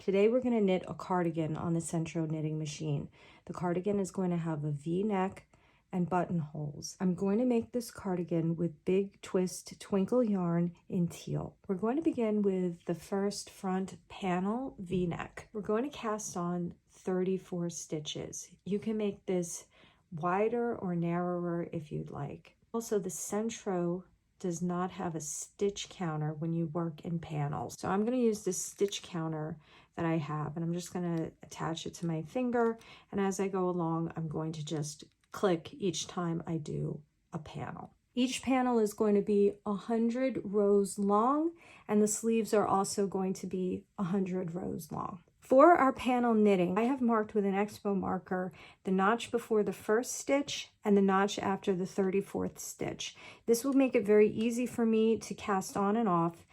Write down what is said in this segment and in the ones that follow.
Today we're going to knit a cardigan on the Sentro Knitting Machine. The cardigan is going to have a V-neck and buttonholes. I'm going to make this cardigan with big twist twinkle yarn in teal. We're going to begin with the first front panel V-neck. We're going to cast on 34 stitches. You can make this wider or narrower if you'd like. Also, the Sentro does not have a stitch counter when you work in panels. So I'm going to use this stitch counter that I have, and I'm just going to attach it to my finger, and as I go along I'm going to just click each time I do a panel. Each panel is going to be 100 rows long, and the sleeves are also going to be 100 rows long. For our panel knitting, I have marked with an expo marker the notch before the first stitch and the notch after the 34th stitch. This will make it very easy for me to cast on and off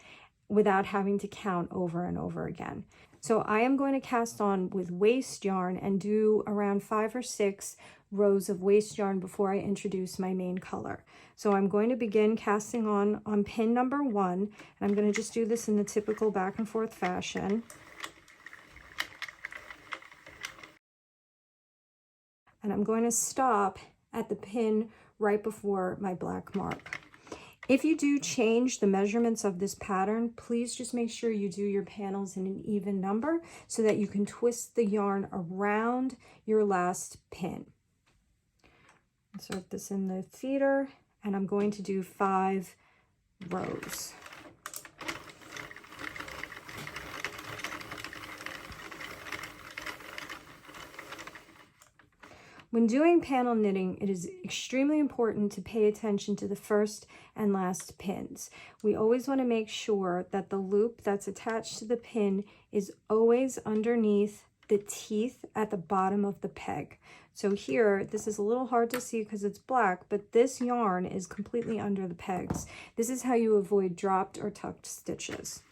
without having to count over and over again. So I am going to cast on with waste yarn and do around 5 or 6 rows of waste yarn before I introduce my main color. So I'm going to begin casting on pin number 1, and I'm going to just do this in the typical back and forth fashion. And I'm going to stop at the pin right before my black mark. If you do change the measurements of this pattern, please just make sure you do your panels in an even number so that you can twist the yarn around your last pin. Insert this in the feeder, and I'm going to do 5 rows. When doing panel knitting, it is extremely important to pay attention to the first and last pins. We always want to make sure that the loop that's attached to the pin is always underneath the teeth at the bottom of the peg. So here, this is a little hard to see because it's black, but this yarn is completely under the pegs. This is how you avoid dropped or tucked stitches.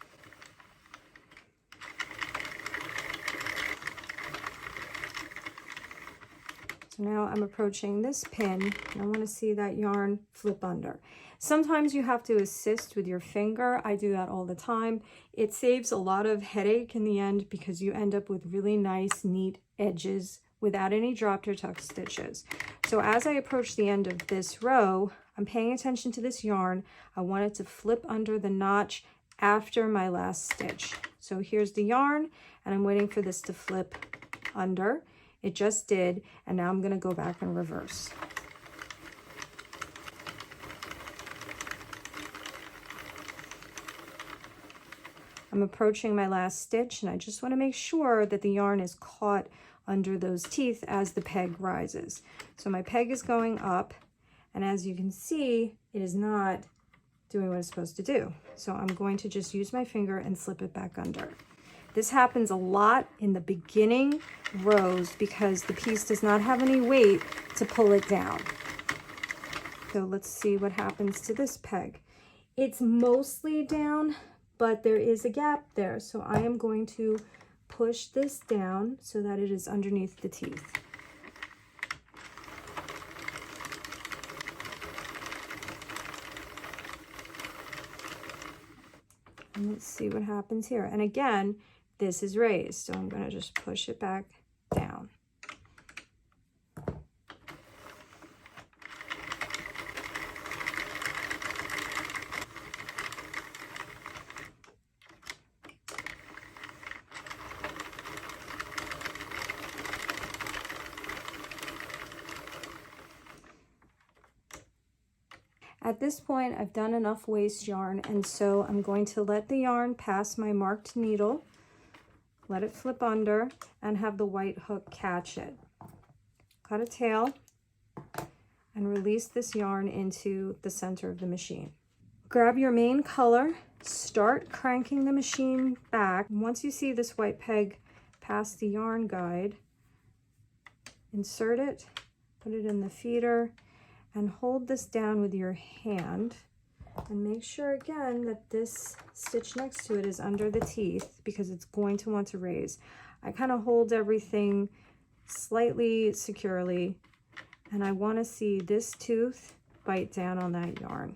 So now I'm approaching this pin, and I want to see that yarn flip under. Sometimes you have to assist with your finger. I do that all the time. It saves a lot of headache in the end because you end up with really nice, neat edges without any dropped or tucked stitches. So as I approach the end of this row, I'm paying attention to this yarn. I want it to flip under the notch after my last stitch. So here's the yarn, and I'm waiting for this to flip under. It just did, and now I'm going to go back and reverse. I'm approaching my last stitch, and I just want to make sure that the yarn is caught under those teeth as the peg rises. So my peg is going up, and as you can see, it is not doing what it's supposed to do. So I'm going to just use my finger and slip it back under. This happens a lot in the beginning rows because the piece does not have any weight to pull it down. So let's see what happens to this peg. It's mostly down, but there is a gap there. So I am going to push this down so that it is underneath the teeth. And let's see what happens here. And again, this is raised, so I'm going to just push it back down. At this point, I've done enough waste yarn, and so I'm going to let the yarn pass my marked needle, let it flip under, and have the white hook catch it. Cut a tail and release this yarn into the center of the machine. Grab your main color, start cranking the machine back. Once you see this white peg past the yarn guide, insert it, put it in the feeder, and hold this down with your hand, and make sure again that this stitch next to it is under the teeth because it's going to want to raise. I kind of hold everything slightly securely, and I want to see this tooth bite down on that yarn,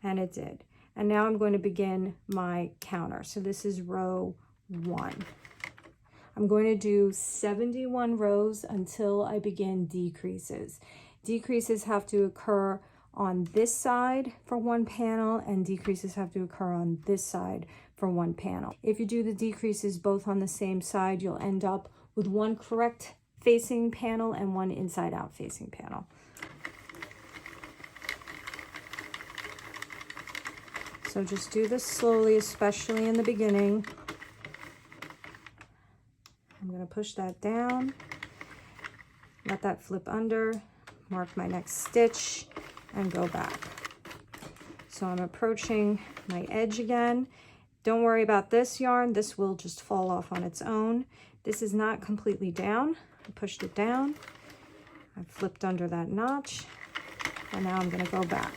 and it did. And now I'm going to begin my counter. So this is row 1. I'm going to do 71 rows until I begin decreases. Decreases have to occur on this side for one panel, and decreases have to occur on this side for one panel. If you do the decreases both on the same side, you'll end up with one correct facing panel and one inside out facing panel. So just do this slowly, especially in the beginning. I'm going to push that down, let that flip under, mark my next stitch, and go back. So I'm approaching my edge again. Don't worry about this yarn. This will just fall off on its own. This is not completely down. I pushed it down. I flipped under that notch, and now I'm going to go back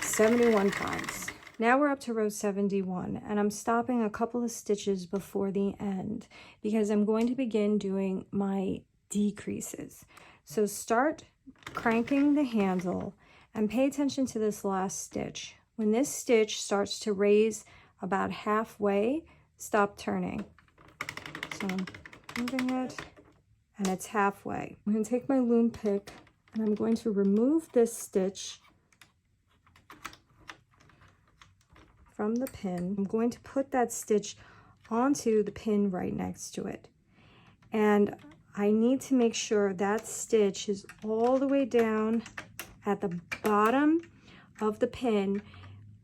71 times. Now we're up to row 71, and I'm stopping a couple of stitches before the end because I'm going to begin doing my decreases. So start cranking the handle and pay attention to this last stitch. When this stitch starts to raise about halfway, stop turning. So I'm moving it, and it's halfway. I'm going to take my loom pick, and I'm going to remove this stitch from the pin. I'm going to put that stitch onto the pin right next to it. And I need to make sure that stitch is all the way down at the bottom of the pin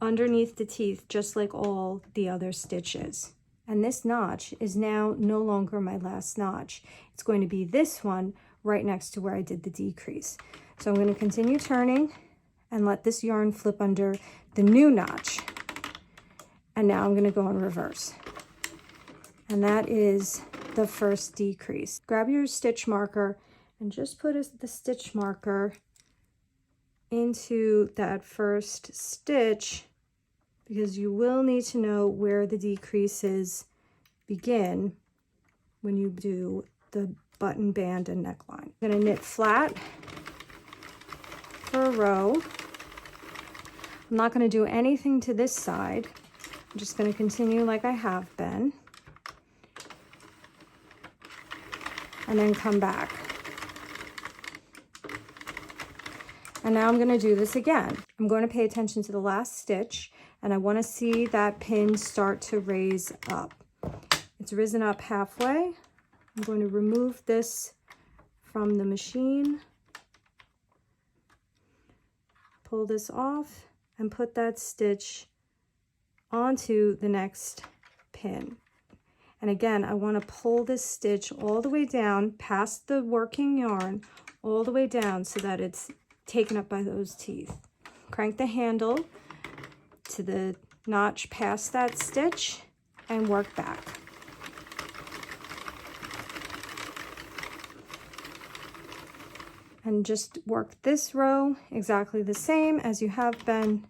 underneath the teeth, just like all the other stitches. And this notch is now no longer my last notch. It's going to be this one right next to where I did the decrease. So I'm going to continue turning and let this yarn flip under the new notch. And now I'm going to go in reverse. And that is the first decrease. Grab your stitch marker and just put the stitch marker into that first stitch, because you will need to know where the decreases begin when you do the button, band, and neckline. I'm going to knit flat for a row. I'm not going to do anything to this side. I'm just going to continue like I have been, and then come back. And now I'm going to do this again. I'm going to pay attention to the last stitch, and I want to see that pin start to raise up. It's risen up halfway. I'm going to remove this from the machine, pull this off, and put that stitch onto the next pin. And again, I want to pull this stitch all the way down past the working yarn, all the way down so that it's taken up by those teeth. Crank the handle to the notch past that stitch and work back. And just work this row exactly the same as you have been.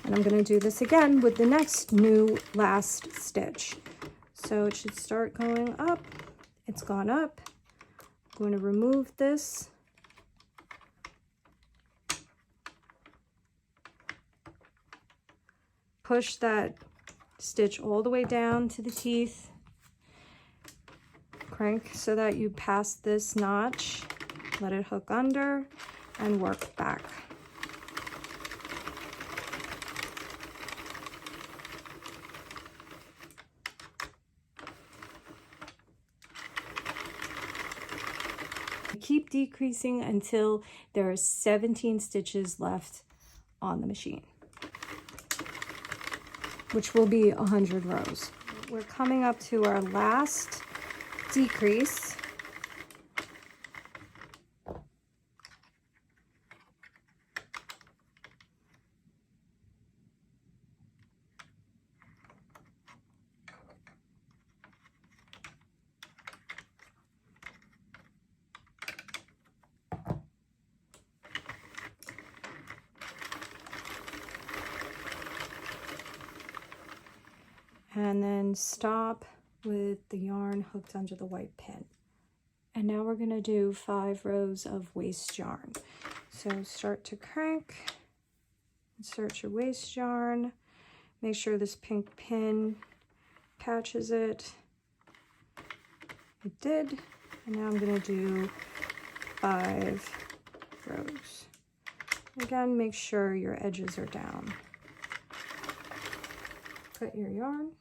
And I'm going to do this again with the next new last stitch. So it should start going up. It's gone up. I'm going to remove this. Push that stitch all the way down to the teeth. Crank so that you pass this notch. Let it hook under and work back. Keep decreasing until there are 17 stitches left on the machine, which will be 100 rows. We're coming up to our last decrease. And then stop with the yarn hooked under the white pin. And now we're going to do 5 rows of waste yarn. So start to crank, insert your waste yarn, make sure this pink pin catches it. It did, and now I'm going to do 5 rows. Again, make sure your edges are down. Cut your yarn,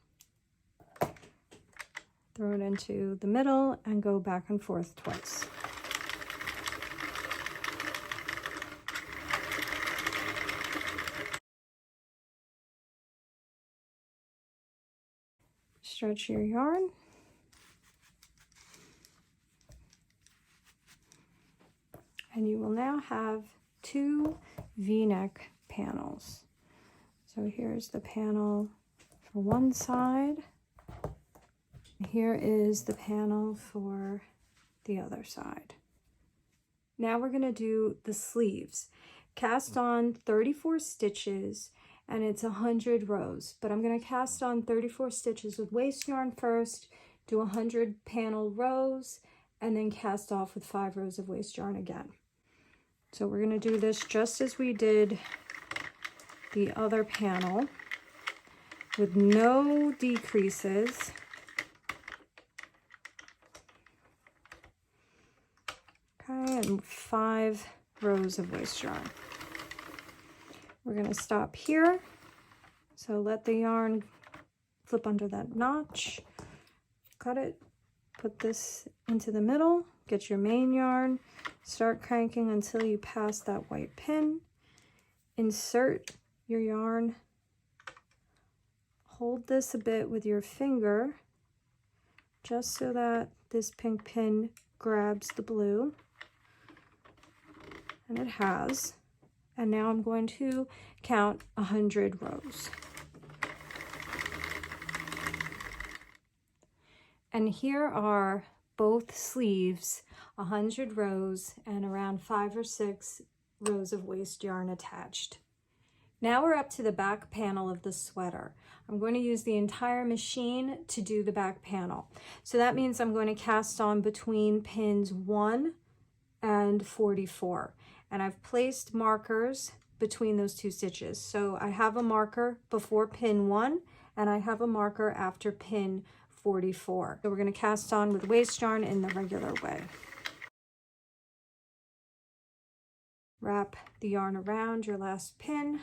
throw it into the middle, and go back and forth twice. Stretch your yarn. And you will now have 2 V-neck panels. So here's the panel for one side. Here is the panel for the other side. Now we're going to do the sleeves. Cast on 34 stitches and it's 100 rows, but I'm going to cast on 34 stitches with waste yarn first, do 100 panel rows, and then cast off with 5 rows of waste yarn again. So we're going to do this just as we did the other panel with no decreases. Okay, and 5 rows of waste yarn. We're going to stop here. So let the yarn flip under that notch, cut it, put this into the middle, get your main yarn, start cranking until you pass that white pin, insert your yarn, hold this a bit with your finger just so that this pink pin grabs the blue, and it has. And now I'm going to count 100 rows. And here are both sleeves, 100 rows and around 5 or 6 rows of waste yarn attached. Now we're up to the back panel of the sweater. I'm going to use the entire machine to do the back panel. So that means I'm going to cast on between pins 1 and 44. And I've placed markers between those 2 stitches. So I have a marker before pin 1 and I have a marker after pin 44. So we're going to cast on with waste yarn in the regular way. Wrap the yarn around your last pin,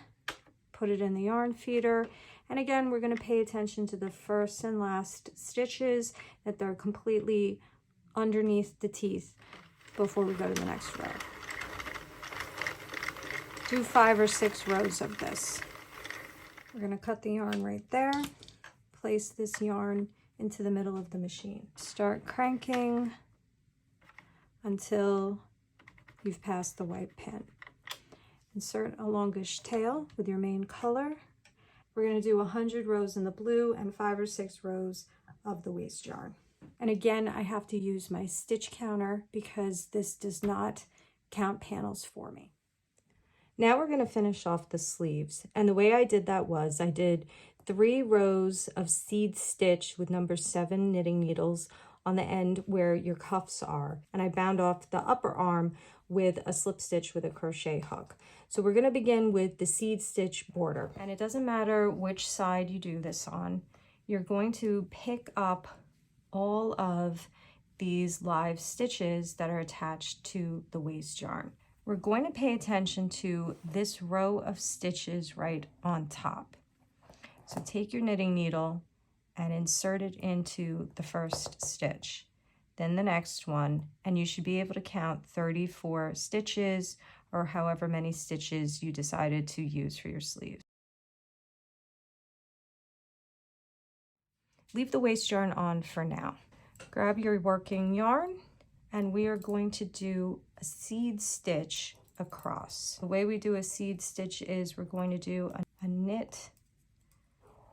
put it in the yarn feeder, and again we're going to pay attention to the first and last stitches, that they're completely underneath the teeth before we go to the next row. Do 5 or 6 rows of this. We're going to cut the yarn right there, place this yarn into the middle of the machine. Start cranking until you've passed the white pin. Insert a longish tail with your main color. We're going to do 100 rows in the blue and 5 or 6 rows of the waste yarn. And again, I have to use my stitch counter because this does not count panels for me. Now we're going to finish off the sleeves. And the way I did that was I did 3 rows of seed stitch with number 7 knitting needles on the end where your cuffs are. And I bound off the upper arm with a slip stitch with a crochet hook. So we're going to begin with the seed stitch border. And it doesn't matter which side you do this on. You're going to pick up all of these live stitches that are attached to the waste yarn. We're going to pay attention to this row of stitches right on top. So take your knitting needle and insert it into the first stitch, then the next one, and you should be able to count 34 stitches or however many stitches you decided to use for your sleeves. Leave the waste yarn on for now. Grab your working yarn and we are going to do a seed stitch across. The way we do a seed stitch is we're going to do a knit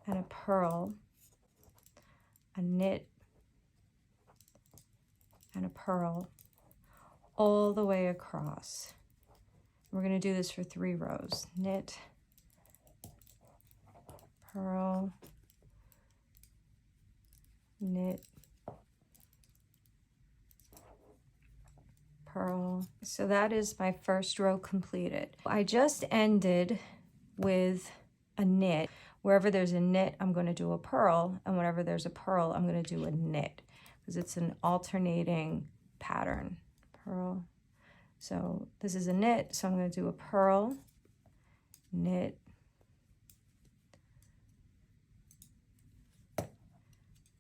and a purl, a knit and a purl all the way across. We're going to do this for 3 rows. Knit, purl, knit, purl. So that is my first row completed. I just ended with a knit. Wherever there's a knit, I'm going to do a purl, and whenever there's a purl, I'm going to do a knit, because it's an alternating pattern. Purl. So this is a knit, so I'm going to do a purl, knit,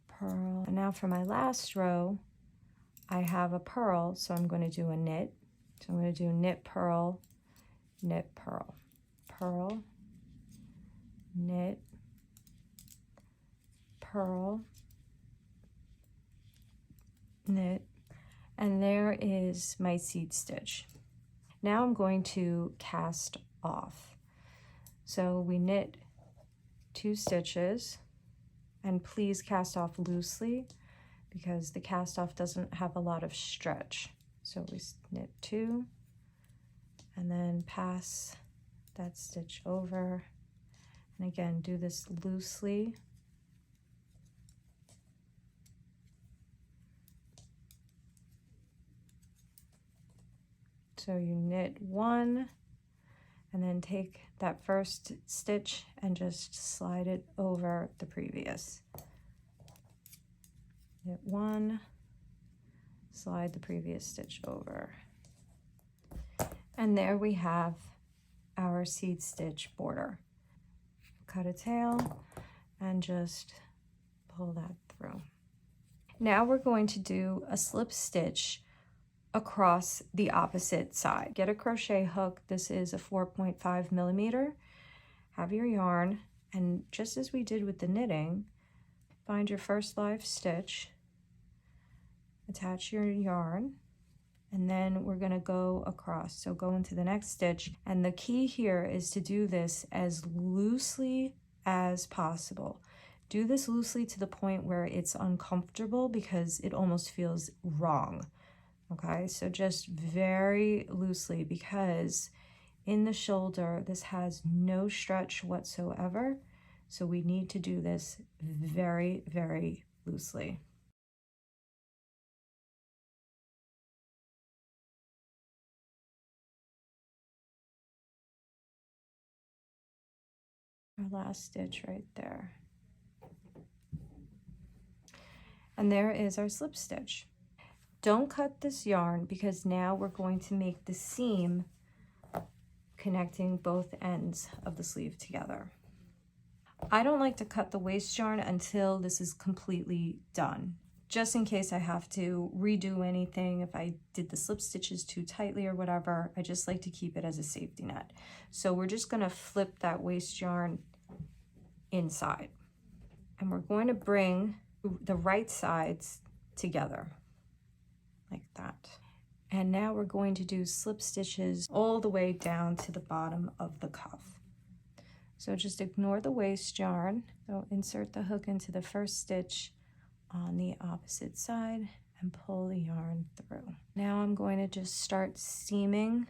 purl. And now for my last row, I have a purl, so I'm going to do a knit. So I'm going to do knit, purl, purl, knit, purl, knit, and there is my seed stitch. Now I'm going to cast off. So we knit 2 stitches, and please cast off loosely because the cast off doesn't have a lot of stretch. So we knit 2 and then pass that stitch over. And again, do this loosely. So you knit 1 and then take that first stitch and just slide it over the previous. Knit 1, slide the previous stitch over. And there we have our seed stitch border. Cut a tail and just pull that through. Now we're going to do a slip stitch across the opposite side. Get a crochet hook. This is a 4.5 millimeter. Have your yarn, and just as we did with the knitting, find your first live stitch, attach your yarn, and then we're going to go across. So go into the next stitch, and the key here is to do this as loosely as possible. Do this loosely to the point where it's uncomfortable because it almost feels wrong. Okay, so just very loosely, because in the shoulder this has no stretch whatsoever, so we need to do this very, very loosely. Our last stitch right there. And there is our slip stitch. Don't cut this yarn because now we're going to make the seam connecting both ends of the sleeve together. I don't like to cut the waste yarn until this is completely done, just in case I have to redo anything. If I did the slip stitches too tightly or whatever, I just like to keep it as a safety net. So we're just going to flip that waste yarn inside, and we're going to bring the right sides together like that. And now we're going to do slip stitches all the way down to the bottom of the cuff. So just ignore the waste yarn. So insert the hook into the first stitch on the opposite side and pull the yarn through. Now I'm going to just start seaming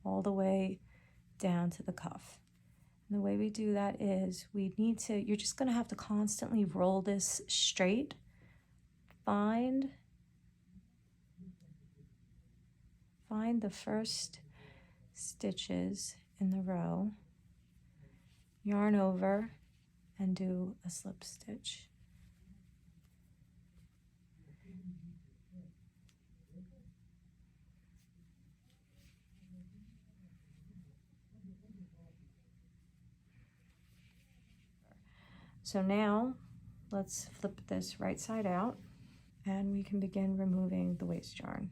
all the way down to the cuff. And the way we do that is you're just going to have to constantly roll this straight. Find the first stitches in the row, yarn over, and do a slip stitch. So now let's flip this right side out, and we can begin removing the waste yarn.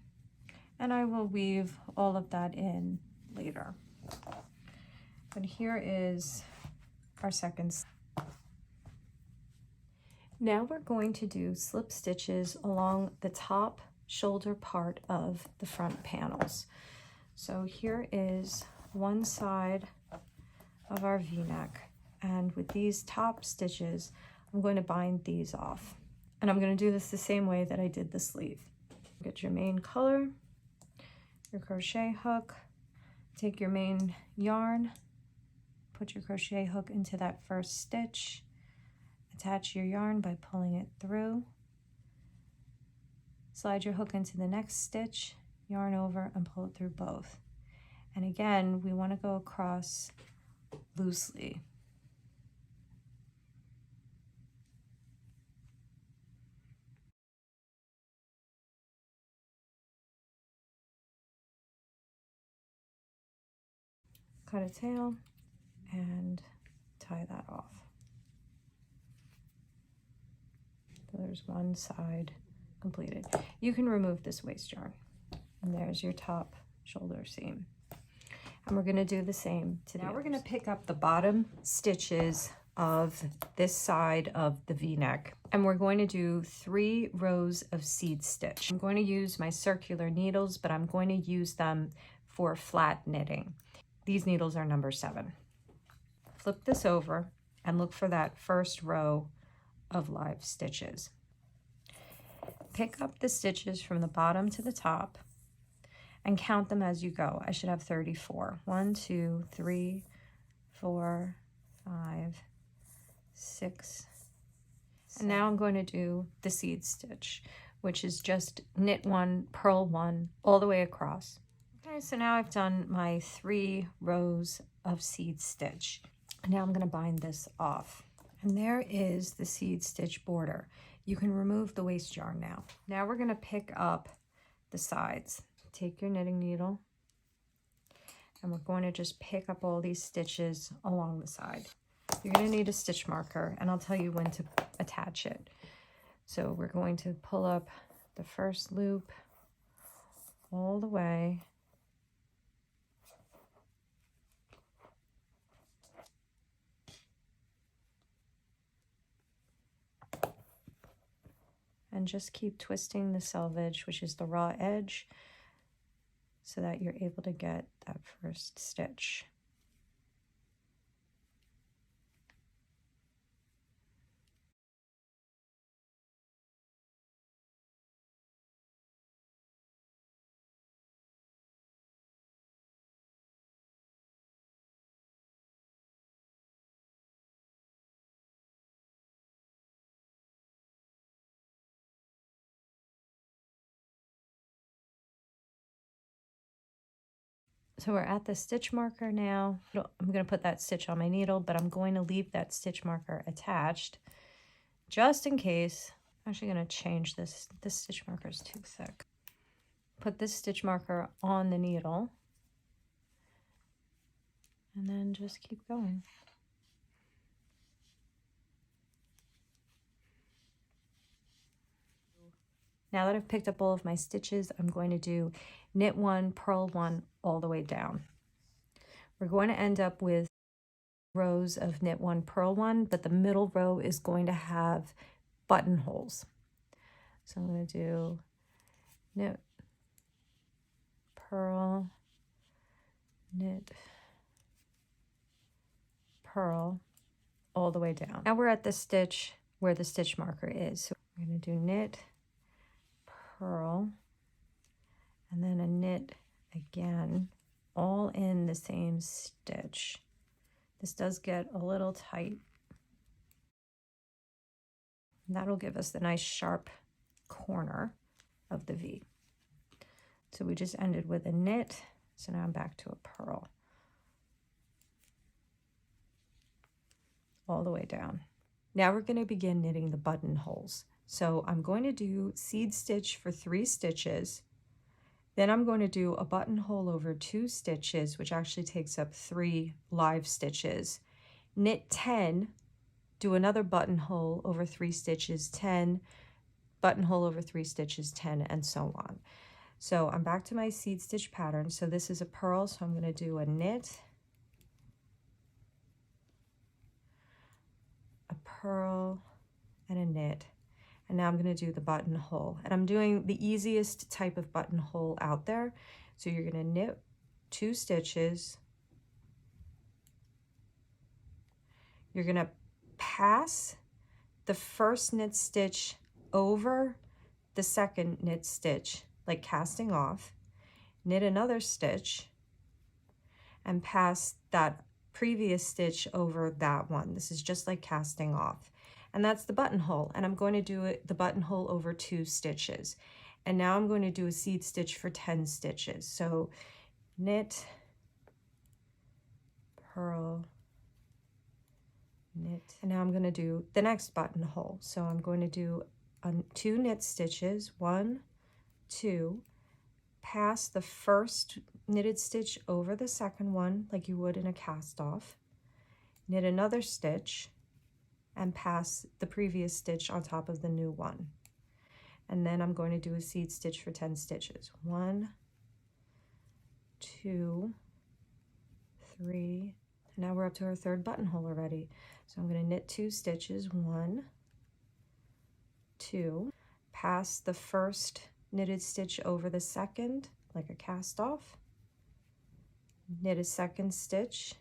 And I will weave all of that in later. But here is our second. Now we're going to do slip stitches along the top shoulder part of the front panels. So here is one side of our V-neck, and with these top stitches, I'm going to bind these off. And I'm going to do this the same way that I did the sleeve. Get your main color, your crochet hook, take your main yarn, put your crochet hook into that first stitch, attach your yarn by pulling it through, slide your hook into the next stitch, yarn over and pull it through both. And again, we want to go across loosely. Cut a tail and tie that off. So there's one side completed. You can remove this waste yarn. And there's your top shoulder seam. And we're going to do the same to the others. Now we're going to pick up the bottom stitches of this side of the V-neck, and we're going to do 3 rows of seed stitch. I'm going to use my circular needles, but I'm going to use them for flat knitting. These needles are number 7. Flip this over and look for that first row of live stitches. Pick up the stitches from the bottom to the top and count them as you go. I should have 34. 1, 2, 3, 4, 5, 6. And now I'm going to do the seed stitch, which is just knit 1, purl 1, all the way across. Okay, so now I've done my 3 rows of seed stitch. Now I'm going to bind this off. And there is the seed stitch border. You can remove the waste yarn now. Now we're going to pick up the sides. Take your knitting needle, and we're going to just pick up all these stitches along the side. You're going to need a stitch marker, and I'll tell you when to attach it. So we're going to pull up the first loop all the way. And just keep twisting the selvage, which is the raw edge, so that you're able to get that first stitch. So we're at the stitch marker now. I'm going to put that stitch on my needle, but I'm going to leave that stitch marker attached just in case. I'm actually going to change this. This stitch marker is too thick. Put this stitch marker on the needle and then just keep going. Now that I've picked up all of my stitches, I'm going to do knit 1, purl 1 all the way down. We're going to end up with rows of knit 1, purl 1, but the middle row is going to have buttonholes. So I'm going to do knit, purl, knit, purl all the way down. Now we're at the stitch where the stitch marker is. So we're going to do knit, purl, and then a knit again, all in the same stitch. This does get a little tight. And that'll give us the nice sharp corner of the V. So we just ended with a knit, so now I'm back to a purl. All the way down. Now we're going to begin knitting the buttonholes. So I'm going to do seed stitch for 3 stitches. Then I'm going to do a buttonhole over 2 stitches, which actually takes up 3 live stitches. Knit 10, do another buttonhole over 3 stitches, 10, buttonhole over 3 stitches, 10, and so on. So I'm back to my seed stitch pattern. So this is a purl, so I'm going to do a knit, a purl, and a knit. And now I'm going to do the buttonhole. And I'm doing the easiest type of buttonhole out there. So you're going to knit 2 stitches. You're going to pass the first knit stitch over the second knit stitch, like casting off. Knit another stitch and pass that previous stitch over that one. This is just like casting off. And that's the buttonhole, and I'm going to do it the buttonhole over 2 stitches. And now I'm going to do a seed stitch for 10 stitches. So knit, purl, knit, and now I'm going to do the next buttonhole. So I'm going to do 2 knit stitches, 1, 2, pass the first knitted stitch over the second one like you would in a cast off, knit another stitch, and pass the previous stitch on top of the new one. And then I'm going to do a seed stitch for 10 stitches. 1, 2, 3, and now we're up to our third buttonhole already. So I'm going to knit 2 stitches, 1, 2, pass the first knitted stitch over the second like a cast off, knit a second stitch,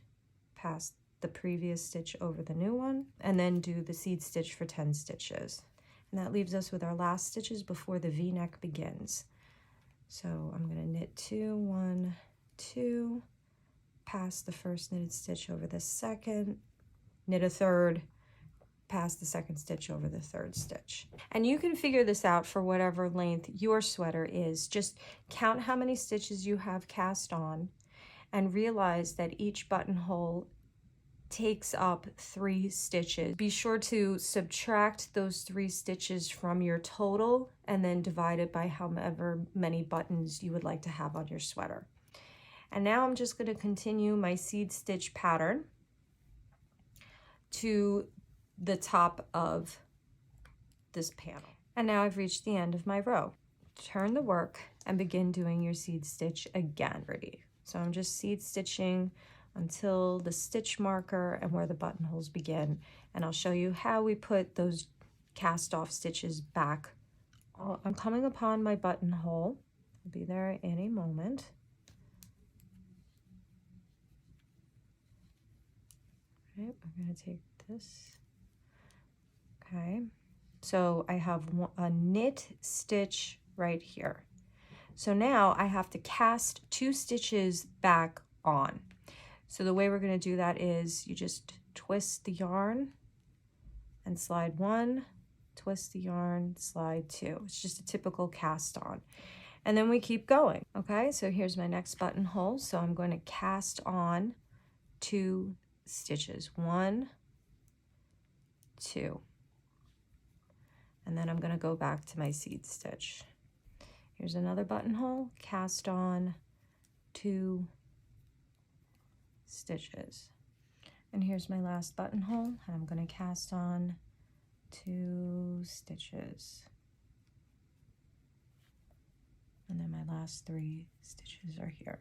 pass the previous stitch over the new one, and then do the seed stitch for 10 stitches. And that leaves us with our last stitches before the V-neck begins. So I'm going to knit 2, 1, 2, pass the first knitted stitch over the second, knit a third, pass the second stitch over the third stitch. And you can figure this out for whatever length your sweater is. Just count how many stitches you have cast on and realize that each buttonhole takes up 3 stitches. Be sure to subtract those 3 stitches from your total and then divide it by however many buttons you would like to have on your sweater. And now I'm just going to continue my seed stitch pattern to the top of this panel. And now I've reached the end of my row. Turn the work and begin doing your seed stitch again. So I'm just seed stitching until the stitch marker and where the buttonholes begin, and I'll show you how we put those cast off stitches back. I'm coming upon my buttonhole. I'll be there in a moment. Okay, I'm going to take this. Okay, so I have a knit stitch right here. So now I have to cast 2 stitches back on. So the way we're going to do that is you just twist the yarn and slide 1, twist the yarn, slide 2. It's just a typical cast on. And then we keep going. Okay, so here's my next buttonhole. So I'm going to cast on 2 stitches, 1, 2. And then I'm going to go back to my seed stitch. Here's another buttonhole, cast on 2 stitches. And here's my last buttonhole, and I'm going to cast on 2 stitches. And then my last 3 stitches are here.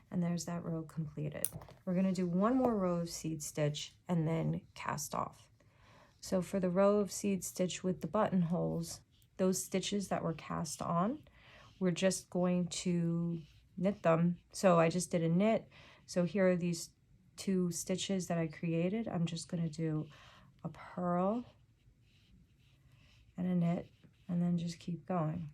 And there's that row completed. We're going to do one more row of seed stitch and then cast off. So for the row of seed stitch with the buttonholes, those stitches that were cast on, we're just going to knit them. So I just did a knit. So here are these 2 stitches that I created. I'm just going to do a purl and a knit, and then just keep going.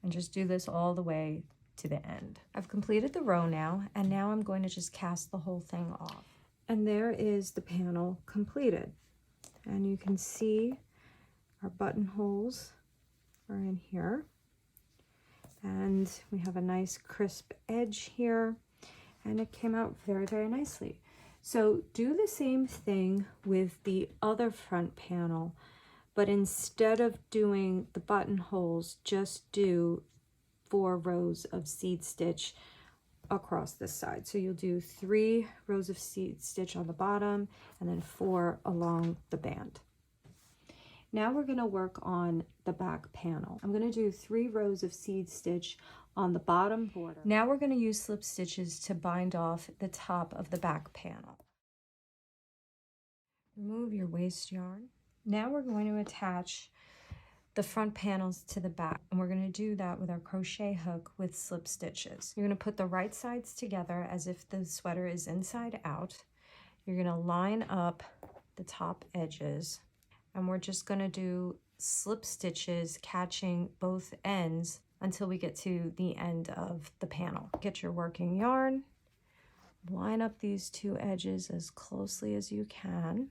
And just do this all the way to the end. I've completed the row now, and now I'm going to just cast the whole thing off. And there is the panel completed. And you can see our buttonholes are in here. And we have a nice crisp edge here, and it came out very, very nicely. So do the same thing with the other front panel, but instead of doing the buttonholes, just do 4 rows of seed stitch across this side. So you'll do 3 rows of seed stitch on the bottom and then 4 along the band. Now we're going to work on the back panel. I'm going to do 3 rows of seed stitch on the bottom border. Now we're going to use slip stitches to bind off the top of the back panel. Remove your waste yarn. Now we're going to attach the front panels to the back, and we're going to do that with our crochet hook with slip stitches. You're going to put the right sides together as if the sweater is inside out. You're going to line up the top edges, and we're just going to do slip stitches catching both ends until we get to the end of the panel. Get your working yarn, Line up these two edges as closely as you can.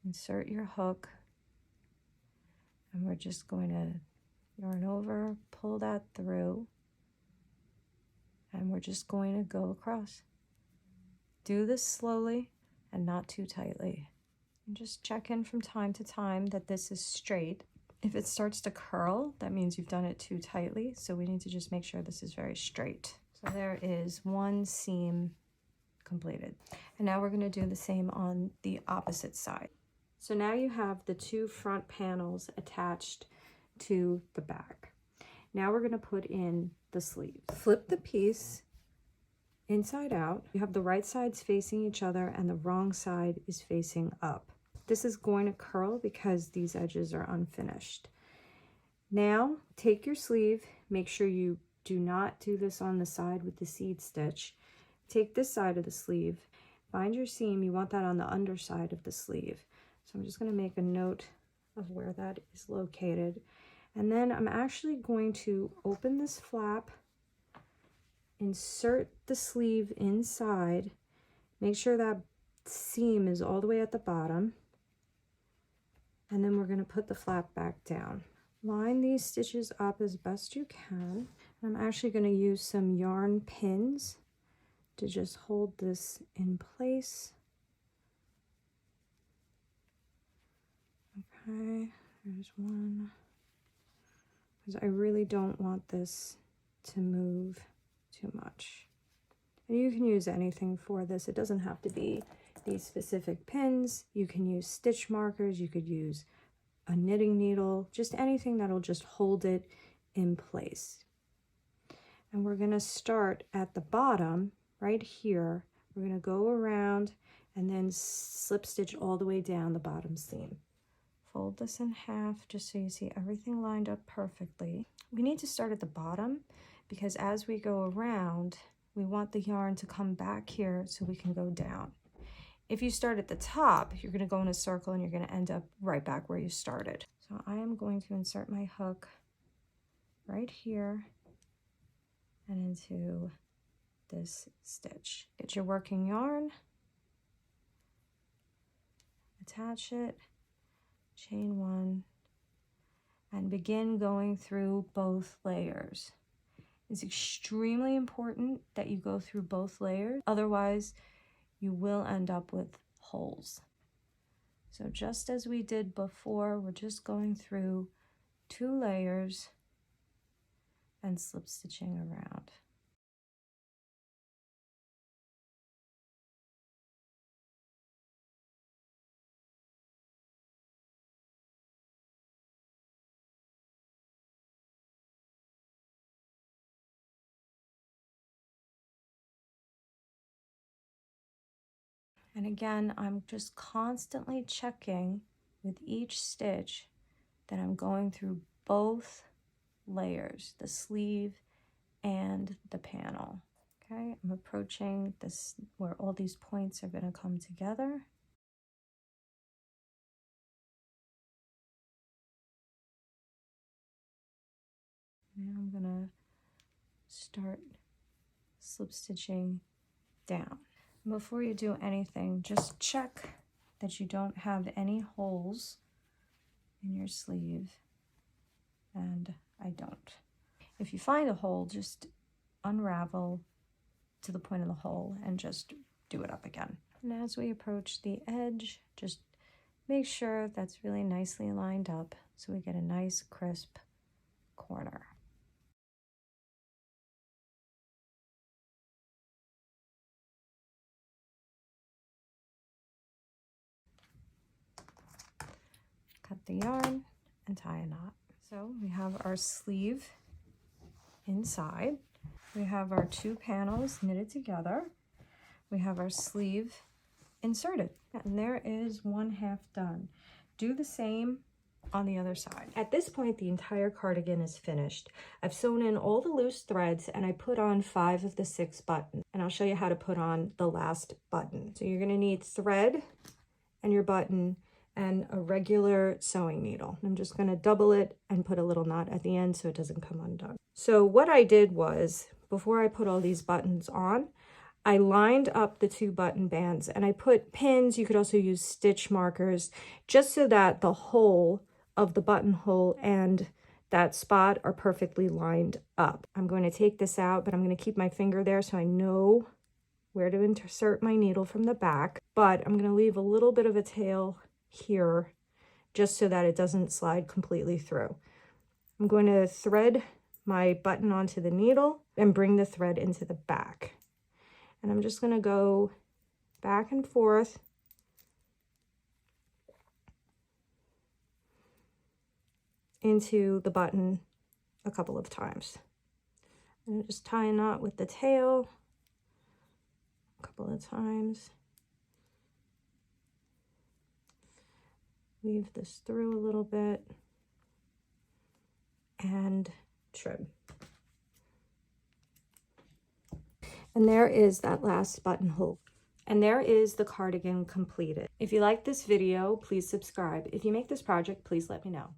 Insert your hook, and we're just going to yarn over, pull that through, and we're just going to go across. Do this slowly and not too tightly. And just check in from time to time that this is straight. If it starts to curl, that means you've done it too tightly, so we need to just make sure this is very straight. So there is one seam completed. And now we're going to do the same on the opposite side. So now you have the two front panels attached to the back. Now we're going to put in the sleeve. Flip the piece inside out. You have the right sides facing each other and the wrong side is facing up. This is going to curl because these edges are unfinished. Now take your sleeve, make sure you do not do this on the side with the seed stitch. Take this side of the sleeve, find your seam, you want that on the underside of the sleeve. So I'm just going to make a note of where that is located. And then I'm actually going to open this flap, insert the sleeve inside, make sure that seam is all the way at the bottom, and then we're going to put the flap back down. Line these stitches up as best you can. I'm actually going to use some yarn pins to just hold this in place. Okay, there's one. Because I really don't want this to move too much. And you can use anything for this. It doesn't have to be these specific pins. You can use stitch markers. You could use a knitting needle, just anything that'll just hold it in place. And we're going to start at the bottom right here. We're going to go around and then slip stitch all the way down the bottom seam. Fold this in half just so you see everything lined up perfectly. We need to start at the bottom because as we go around, we want the yarn to come back here so we can go down. If you start at the top, you're going to go in a circle and you're going to end up right back where you started. So I am going to insert my hook right here and into this stitch. Get your working yarn, attach it, chain one, and begin going through both layers. It's extremely important that you go through both layers, otherwise you will end up with holes. So just as we did before, we're just going through 2 layers and slip stitching around. And again, I'm just constantly checking with each stitch that I'm going through both layers, the sleeve and the panel. Okay, I'm approaching this where all these points are going to come together. Now I'm going to start slip stitching down. Before you do anything, just check that you don't have any holes in your sleeve, and I don't. If you find a hole, just unravel to the point of the hole and just do it up again. And as we approach the edge, just make sure that's really nicely lined up so we get a nice crisp corner. Cut the yarn and tie a knot. So we have our sleeve inside. We have our 2 panels knitted together. We have our sleeve inserted. And there is 1/2 done. Do the same on the other side. At this point, the entire cardigan is finished. I've sewn in all the loose threads and I put on 5 of the 6 buttons. And I'll show you how to put on the last button. So you're gonna need thread and your button and a regular sewing needle. I'm just going to double it and put a little knot at the end so it doesn't come undone. So what I did was, before I put all these buttons on, I lined up the 2 button bands and I put pins. You could also use stitch markers, just so that the hole of the buttonhole and that spot are perfectly lined up. I'm going to take this out, but I'm going to keep my finger there so I know where to insert my needle from the back. But I'm going to leave a little bit of a tail here just so that it doesn't slide completely through. I'm going to thread my button onto the needle and bring the thread into the back. And I'm just going to go back and forth into the button a couple of times. And just tie a knot with the tail a couple of times. Weave this through a little bit and trim. And there is that last buttonhole. And there is the cardigan completed. If you like this video, please subscribe. If you make this project, please let me know.